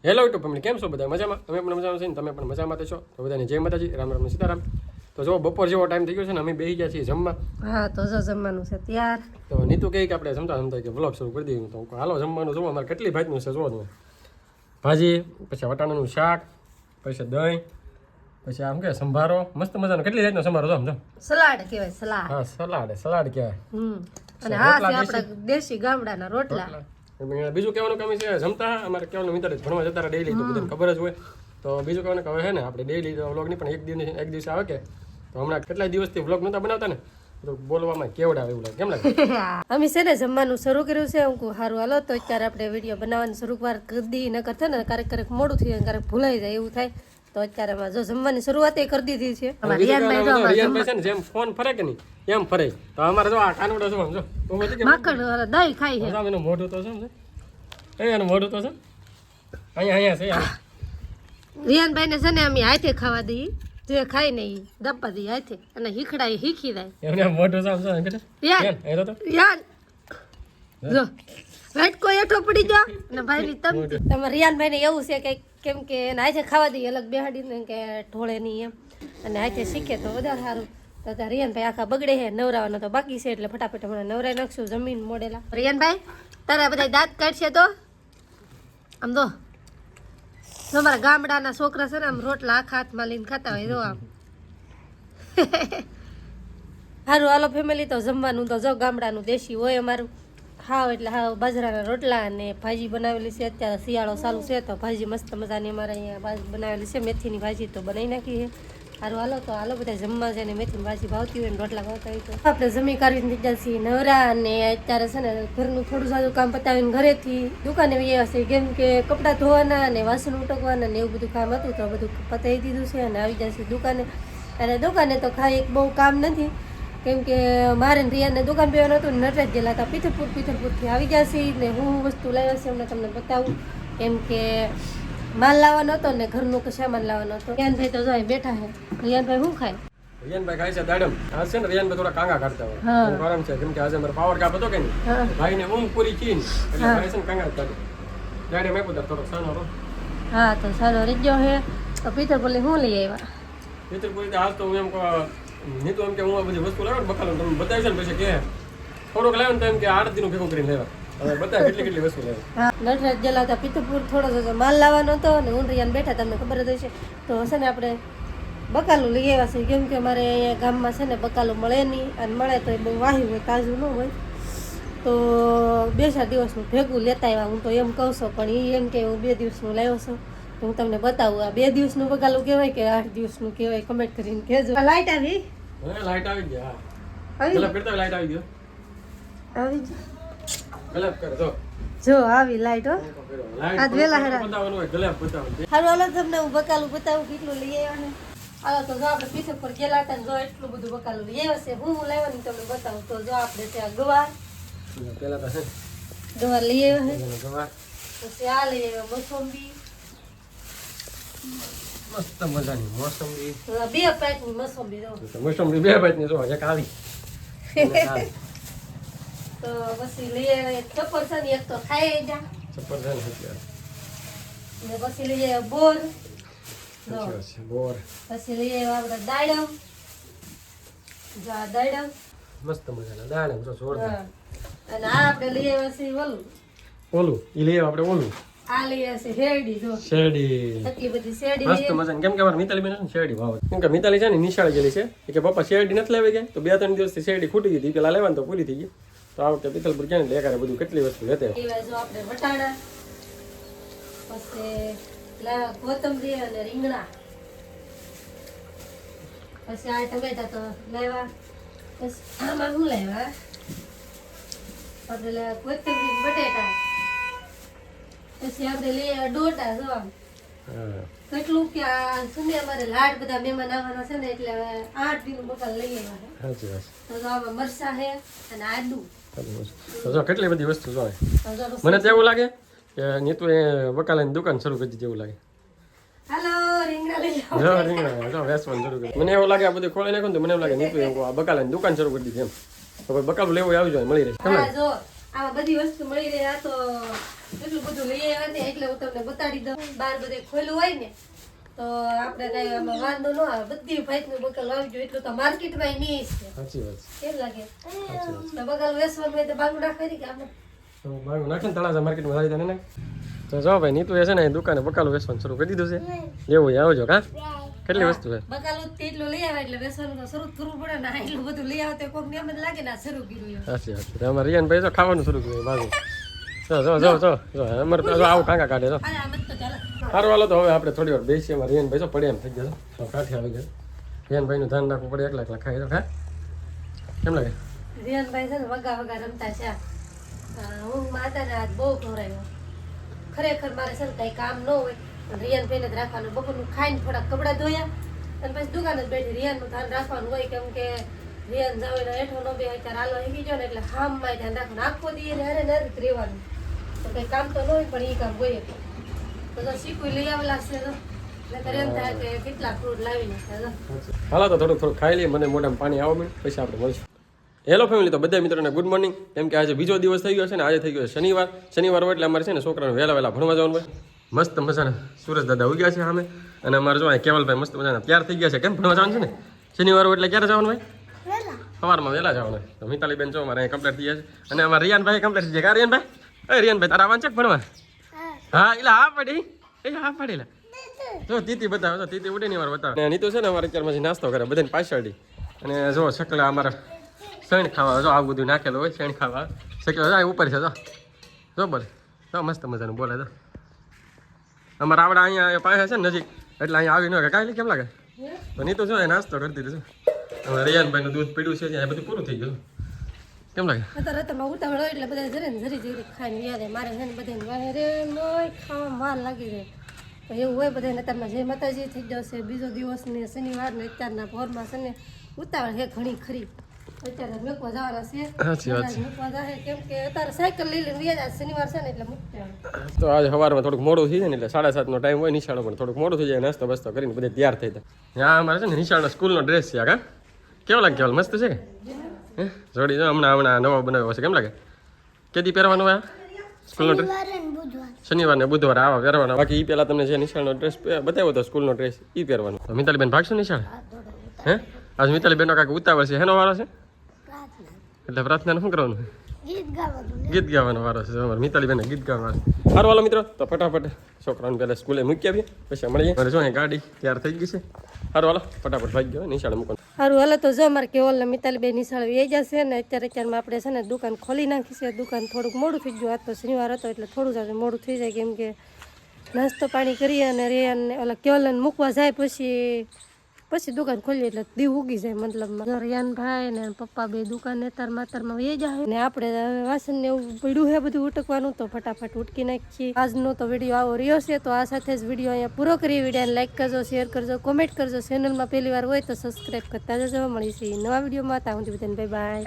Hello YouTube family, કેમ છો બધા? મજામાં? અમે પણ મજામાં છીએ ને તમે પણ મજામાં છો? તો બધાને જય માતાજી, રામ રામ સીતારામ. તો જો બપોર જેવો ટાઈમ થઈ ગયો છે ને, અમે બેસી ગયા છીએ જમવા. હા તો જો જમવાનું છે ત્યાર. તો નીતુ કહે કે આપણે જમતા કે વ્લોગ શરૂ કરી દઈએ. તો હાલો જમવાનું જોવો, અમારે કેટલી ભાતનું છે જોવાનું. ભાજી, પછી વટાણાનું શાક, પછી દહીં, પછી આમ કે સંભારો, મસ્ત મજાનો કેટલી જાતનો સંભારો જો આમ જો. સલાડ કહેવાય, સલાડ. હા સલાડ કહેવાય. અને હા છે આપણા દેશી ગામડાના રોટલા. બીજું કહેવાનું કામ છે જમતા અમારે કહેવાનું મિત્ર ભણવા જતા રહે ડેઈલી, તો બધાને ખબર જ હોય. તો બીજું કહેવાનું કે હવે છે ને આપણે ડેઈલી વ્લોગ નહીં પણ એક દિવસ આવે કે તો હમણાં કેટલાય દિવસથી વ્લોગ નહોતા બનાવતા ને, તો બોલવામાં કેવડા આવે એવું લાગે. કેમ લાગે? અમે છે ને જમવાનું શરૂ કર્યું છે. હું સારું હાલો તો અત્યારે આપણે વિડીયો બનાવવાનું શરૂ કરી દી ન કરતા ને ક્યારેક મોડું થઈ જાય, ક્યારેક ભૂલાઈ જાય એવું થાય. તો અત્યારે અમે જો જમવાની શરૂઆત કરી દીધી છે. રિયાનભાઈ છે ને જેમ ફોન ફરે કે નહીં એમ ફરે. તો અમારે જો આ કાનોડો જો સમજો માખણ દહીં ખાઈ છે. એનું મોઢું તો સમજો, એનું મોઢું તો છે અહીંયા છે. રિયાનભાઈ ને છે ને અમે હાથે ખાવા દઈએ, જે ખાઈ ને ઈ દબ્બા દઈએ હાથે, અને હીખડા હીખી જાય. એમને મોઢું સમજો રિયાન જો વાટકો એઠો પડી ગયો અને ભાઈ ની તમારે રિયાનભાઈ ને એવું છે કે કેમ કે એને હાથે ખાવા દઈએ અલગ બેહાડીને કે ઢોળે નહીં એમ, અને હાથે શીખે તો વધારે સારું. તો ત્યાં રિયાનભાઈ આખા બગડે છે, નવરાવાનો તો બાકી છે, એટલે ફટાફટ હમણાં નવરાઈ નાખશું જમીન મોડેલા. રિયાનભાઈ તારા બધા દાંત કાઢશે તો આમ દો. અમારા ગામડાના છોકરા છે ને આમ રોટલા આખા હાથમાં લઈને ખાતા હોય જો આમ. સારું હાલો ફેમિલી, તો જમવાનું તો જો ગામડાનું દેશી હોય અમારું. હાવ એટલે હાવ બાજરાના રોટલા અને ભાજી બનાવેલી છે. અત્યારે શિયાળો ચાલુ છે તો ભાજી મસ્ત મજાની અમારે અહીંયા બનાવેલી છે. મેથીની ભાજી તો બનાવી નાખી છે. સારું હાલો તો હાલો બધા જમવા છે ને મેથીની ભાજી ભાવતી હોય ને રોટલા ભાવતા હોય તો આપણે જમી કાઢીને થઈ જશે નવરા. અને અત્યારે છે ને ઘરનું થોડું સારું કામ પતાવીને ઘરેથી દુકાને આવ્યા છે, કેમ કે કપડાં ધોવાના અને વાસણ ઉટકવાના ને એવું બધું કામ હતું તો બધું પતાવી દીધું છે અને આવી જશે દુકાને. અને દુકાને તો ખાઈ બહુ કામ નથી, કેમ કે મારે રિયાને દુકાન પીવાનું હતું ને નટરાજ ગયેલા હતા પીથરપુરથી આવી જશે ને હું વસ્તુ લાવ્યા છે હમણાં તમને બતાવું. કેમ કે માલ લાવવાનો હતો ને ઘરનું કે સામાન લાવવાનો હતો. રિયાનભાઈ તો જાય બેઠા છે. રિયાનભાઈ શું ખાય? રિયાનભાઈ ખાય છે દાડમ. આ છે ને રિયાનભાઈ થોડા કાંગા કાઢતા હોય કારણ છે, કેમ કે આજે અમારો પાવર કાપ હતો કે નહીં, ભાઈને ઊંઘ પૂરી કીને એટલે ભાઈ છે ને કાંગા કાઢે દાડમ આપ્યો તો થોડોક સાનો રો. હા તો સારો રીજો છે. તો પીથરપુરથી શું લઈ આવ્યા? પીથરપુરથી હાલ તો હું એમ નહીં તો એમ કે હું આ બધી વસ્તુ લાવ્યો ને બકાલો તમે બતાવી છે ને પછી કે થોડોક લાવ્યો ને તો એમ કે 8 દિનનું ભેગું કરીને લેવા. હવે બતાવે કેટલી વસ્તુ લેવા. હા નટરાજ ગયેલા હતા પીથરપુર, થોડો માલ લાવવાનો હતો અને હું રિયાન બેઠા તમને ખબર જ હશે. તો હશે ને આપણે બકાલું લઈ આવ્યા છે, કેમ કે અમારે અહીંયા ગામમાં છે ને બકાલું મળે નહીં, અને મળે તો એ બહુ વાહી હોય, તાજું ન હોય. તો 2-4 દિવસનું ભેગું લેતા આવ્યા. હું તો એમ કહું છું પણ એ એમ કે હું 2 દિવસનું લાવ્યો છું. તો હું તમને બતાવું આ 2 દિવસનું બકાલું કહેવાય કે 8 દિવસનું કહેવાય, કમેન્ટ કરીને કહેજો. લાઈટ આવી? લાઈટ આવી ગઈ. હા ગલપ કરતા લાઈટ આવી ગયો. આવી ગઈ ગલપ કર જો. જો આવી લાઈટ હો. આજ વેલા હેડા બતાવવાનું હોય ગલપ બતાવવાનું. હારું હાલો તમને હું બકાલું બતાવું કેટલું લઈ આવ્યા ને. હાલો તો જો આપણે પીથરપુર ગયેલા હતા ને જો એટલું બધું બકાલું લઈ આવ્યા છે. હું લાવવાની તમને બતાવું. તો જો આપણે ત્યાં ગવાર પેલા તો છે ગવાર લઈ આવ્યા છે. ગવાર પછી આ લઈ આવ્યા મોસંબી, મસ્ત મજાની મોસંબી. 2 પેકની મોસંબી જો. મોસંબી 2 પેકની જો એક આવી. તો પછી લઈ આવ્યા એક સફરજન, એક તો ખાઈ જા સફરજન હતી ને પછી લઈ આવ્યા બોર. બોર પછી લઈ આવ્યા આપણે દાડમ. જો આ દાડમ મસ્ત મજાના દાડમ જો જોરદાર. અને આ આપણે લઈ આવ્યા છે ઓલું ઈ લઈ આપણે ઓલું. આ લઈ આવ્યા છે શેરડી. જો શેરડી એટલી બધી શેરડી મસ્ત મજાની. કેમ કે અમારે મિતાલી બેન શેરડી ભાવે, કેમ કે મિતાલી છે ને નિશાળે ગયેલી છે કે પપ્પા શેરડી નથી લેવી ગયા, તો 2-3 દિવસથી શેરડી ખૂટી ગઈ પેલા લેવાની તો પૂરી થઈ ગઈ. તો આ વખતે પિથલપુર ગયા ને લેકારે બધું કેટલી વસ્તુ લેતે. જો આપણે વટાણા, પછી કોથમરી અને રીંગણા, પછી આ ટમેટા તો લેવા. પછી આમાં શું લેવા આપણે કોથમરી બટેટા. પછી આપણે લઈ આવ્યા ડોટા. જો આમ કેટલું કે આ સુને અમારે લાડ બધા મહેમાન આવવાના છે ને એટલે 8 દિન બકાલ લઈ આવ્યા છે. તો આમાં મરસા છે અને આદુ. જો કેટલી બધી વસ્તુ જોવે. મને તો એવું લાગે કે નીતુ એ બકાલાની દુકાન શરૂ કરી દીધી એવું લાગે. હાલો રીંગણા લઈ આવો. જો રીંગણા જો વેચવાનું શરૂ કરી. મને એવું લાગે આ બધું ખોલી નાખ્યું તો મને એવું લાગે નીતુ એ બકાલાની દુકાન શરૂ કરી દીધી એમ. તો બકાલું લેવું આવી જાય મળી રહે. હા જો આ બધી વસ્તુ મળી રહે. આ તો એટલું બધું લઈ આવ્યા ને એટલે હું તમને બતાડી દઉં. બહાર બધે ખોલું હોય ને તો આપણે કઈ આમાં વાંધો ન આવે. બધી ભાઈનું બકલ આવી ગયું એટલું તો માર્કેટમાં નહીં છે. સાચી વાત કેમ લાગે? તો બકલ વેસવાનું હોય તો બાગું નાખવાની કે આમાં છે તો બાજુ નાખે ને તળાજા માર્કેટમાં સારી તને નાખ તો જો ભાઈ નીતુ એ છે ને દુકાને બકાલું વેચવાનું શરૂ કરી દીધું છે એવું આવજો કા કેટલી વસ્તુ છે બકાલું જ એટલું લઈ આવ્યા એટલે વેસવાનું તો શરૂ કરવું પડે ને. આ એટલું બધું લઈ આવે તો કોક ને એમ જ લાગે ને આ શરૂ કર્યું એમ. સાચી વાત છે અમારે રિયાનભાઈ જો ખાવાનું શરૂ કર્યું બાજુ જો અમારે તો આવું કાંકા કાઢે જો અરે આમ જ તો ચાલે. સારું હાલો તો હવે આપણે થોડી વાર બેસીએ અમારે રિયાનભાઈ જો પડે એમ થઈ ગયા છે કાઠી આવી ગયા રિયાનભાઈનું ધ્યાન રાખવું પડે એકલા એકલા ખાઈ તો ખા કેમ લાગે રિયાનભાઈ છે ને વગા રમતા છે. હું માતાને આજ બહુ ખવડાવ્યો. ખરેખર મારે છે ને કઈ કામ ન હોય પણ રિયાનભાઈને જ રાખવાનું. બપોરનું ખાઈને થોડાક કપડાં ધોયા અને પછી દુકાન જ બેઠી. રિયાનનું ધ્યાન રાખવાનું હોય કેમ કે રિયાન જાવ એટલે હેઠો ન બે અત્યારે હાલો હીકી ગયો ને એટલે હામમાં ધ્યાન રાખવાનું. આખો દી એને હારે જ રહેવાનું. તો કઈ કામ તો ન હોય પણ એ કામ હોય તો શીખવું લઈ આવેલા છે તો એટલે એમ થાય કે કેટલા ફ્રૂટ લાવી નાખ્યા. હાલો તો થોડુંક ખાઈ લઈએ મને મોઢામાં પાણી આવવા મળે પછી આપણે મળશું હેલો ફેમિલી તો બધા મિત્રોને ગુડ મોર્નિંગ કેમ કે આજે બીજો દિવસ થઈ ગયો છે ને આજે થઈ ગયો છે શનિવાર હોય એટલે અમારે છે ને છોકરાને વહેલા ભણવા જવાનું હોય મસ્ત મજાના સુરજ દાદા ઉગ્યા છે સામે અને અમારે જો કેવલભાઈ મસ્ત મજાના તૈયાર થઈ ગયા છે કેમ ભણવા જવાનું છે ને શનિવાર હોય એટલે ક્યારે જવાનું ભાઈ સવારમાં વહેલા જવાનું હોય તો મિતાલીબેન જો અમારે કમ્પ્લીટ થઈ ગયા છે અને અમારા રિયાનભાઈ કમ્પ્લીટ થઈ ગયા રિયાનભાઈ તારા વાંચક ભણવા હા એટલે હા પડી હા પડી જો તીતી બતાવે તો તીતી ઉડે ની વાર બતાવે નીતુ છે ને અમારે અત્યારમાં નાસ્તો કરે બધાને પાછળ અને જો શકલા અમારા શેણ ખાવા જો આવું બધું નાખેલું હોય શેણ ખાવા શકલા ઉપર છે જો બોલે જો મસ્ત મજાનું બોલે તો અમારા આવડા અહીંયા પાસે છે ને નજીક એટલે અહીંયા આવી ન કે કાંઈ કેમ લાગે તો નીતુ જો એ નાસ્તો કરી દીધું છે હવે રિયાનભાઈનું દૂધ પીડ્યું છે ત્યાં બધું પૂરું થઈ ગયું કેમ લાગે અત્યારે તમે ઉતાવળ હોય એટલે બધા જરી ખાઈને યાદ મારે છે ને બધાને વાહે રે નોય ખાવામાં વાર લાગી રહે તો એવું હોય બધાને અત્યારમાં જય માતાજી થઈ જશે બીજો દિવસ ને શનિવાર ને અત્યારના ભોરમાં છે ને ઉતાવળ છે ઘણી ખરી અત્યારે મૂકવા જવાના છે સાચી વાત છે મૂકવા જાય કેમ કે અત્યારે સાયકલ લઈ લઈને વ્યાજ શનિવાર છે ને એટલે મૂકતા તો આજે સવારમાં થોડુંક મોડું થઈ જાય ને એટલે 7:30નો ટાઈમ હોય નિશાળો પણ થોડુંક મોડું થઈ જાય નાસ્તો બસ્તો કરીને બધે તૈયાર થઈ જાય ત્યાં અમારે છે ને નિશાળનો સ્કૂલનો ડ્રેસ છે કા કેવો લાગે કેવલ મસ્ત છે કે જોડી જો હમણાં નવો બનાવ્યો છે કેમ લાગે કેદી પહેરવાનો હોય સ્કૂલનો ડ્રેસ શનિવાર ને બુધવાર આવા પહેરવાનો બાકી એ પહેલાં તમને જે નિશાળનો ડ્રેસ બતાવ્યો હતો સ્કૂલનો ડ્રેસ એ પહેરવાનો તો મિતાલીબેન ભાગશો નિશાળ હે આજ મિતાલીબેનનો કાંઈક ઉતાવળ છે હેનો વારો છે એટલે પ્રાર્થનાને શું કરવાનું ગીત ગાવાનો વારો છે અમારે મિતાલીબેન ગીત ગાવાનો સારું વાલો મિત્રો તો ફટાફટ છોકરાને પહેલાં સ્કૂલે મૂકી આવીએ પછી મળીએ મારે જો ગાડી તૈયાર થઈ ગઈ છે સારું વાલો ફટાફટ ભાગી ગયો નિશાળે મૂકવાનું સારું હાલો તો જો અમારે કેવલ ને મિતાલીબેન નિશાળ વે જશે ને અત્યારમાં આપણે છે ને દુકાન ખોલી નાખી છે દુકાન થોડુંક મોડું થઈ ગયું આજ તો શનિવાર હતો એટલે થોડું જ મોડું થઈ જાય કેમ કે નાસ્તો પાણી કરીએ અને રિયાનને ઓલા કેવલને મૂકવા જાય પછી દુકાન ખોલીએ એટલે દીવ ઉગી જાય મતલબમાં રિયાનભાઈ ને પપ્પા બે દુકાને તારમાં વે જાય ને આપણે વાસણ ને એવું પડ્યું છે બધું ઉટકવાનું તો ફટાફટ ઉટકી નાખીએ આજનો તો વિડીયો આવો રહ્યો છે તો આ સાથે જ વિડીયો અહીંયા પૂરો કરી વિડીયોને લાઈક કરજો શેર કરજો કોમેન્ટ કરજો ચેનલમાં પહેલી વાર હોય તો સબસ્ક્રાઈબ કરતા જજો મળીશું નવા વિડીયોમાં ત્યાં સુધી બધાને બાય બાય.